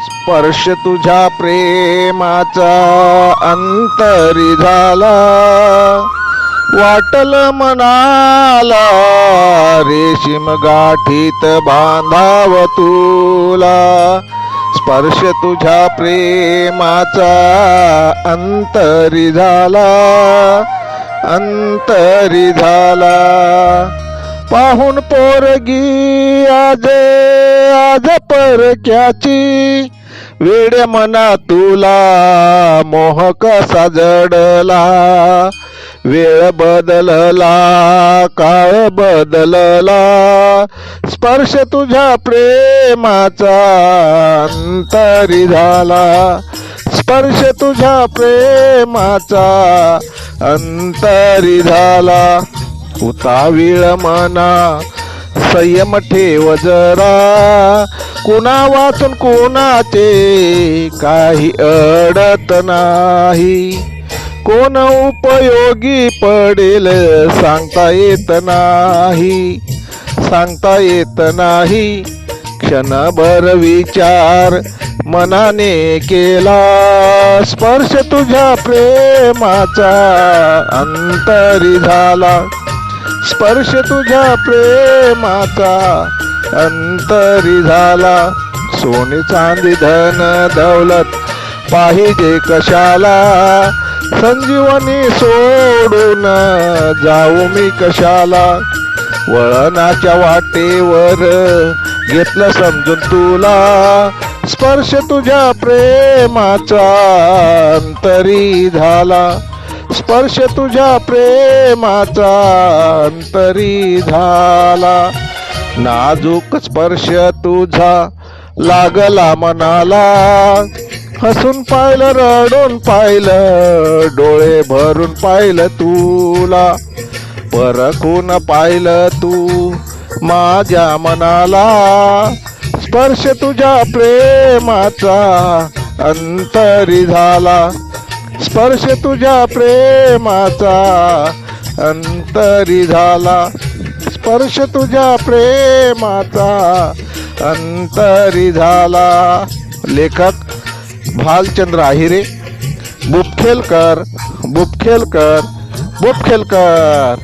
स्पर्श तुझ्या प्रेमाचा अंतरी झाला, वाटल मनाला रेशीम गाठीत बांधाव तुला. स्पर्श तुझ्या प्रेमाचा अंतरी झाला, अंतरी झाला. पाहून पोरगी आज आज परक्याची, वेड्या मना तुला मोह कसा जडला. वेळ बदलला, काळ बदलला, स्पर्श तुझ्या प्रेमाचा अंतरी झाला. स्पर्श तुझ्या प्रेमाचा अंतरी झाला. उतावीळ मना संयम ठेव जरा, कुणा वाचून कुणाचे काही अडत नाही. कोण उपयोगी पडेल सांगता येत नाही, सांगता येत नाही. क्षणभर विचार मनाने केला, स्पर्श तुझ्या प्रेमाचा अंतरी झाला. स्पर्श तुझ्या प्रेमाचा अंतरी झाला. सोने चांदी धन दौलत पाहिजे कशाला, संजीवनी सोडून जाऊ मी कशाला. वळणाच्या वाटेवर घेतलं समजून तुला, स्पर्श तुझ्या प्रेमाचा अंतरी झाला. स्पर्श तुझ्या प्रेमाचा अंतरी झाला. नाजूक स्पर्श तुझा लागला मनाला, हसून पाहिलं रडून पाहिलं, डोळे भरून पाहिलं तुला. परखून पाहिलं तू माझ्या मनाला, स्पर्श तुझ्या प्रेमाचा अंतरी झाला. स्पर्श तुझ्या प्रेमाचा अंतरी झाला. स्पर्श तुझ्या प्रेमाचा अंतरी झाला. लेखक भालचंद्र आहिरे, बुपखेलकर, बुपखेलकर, बुपखेलकर.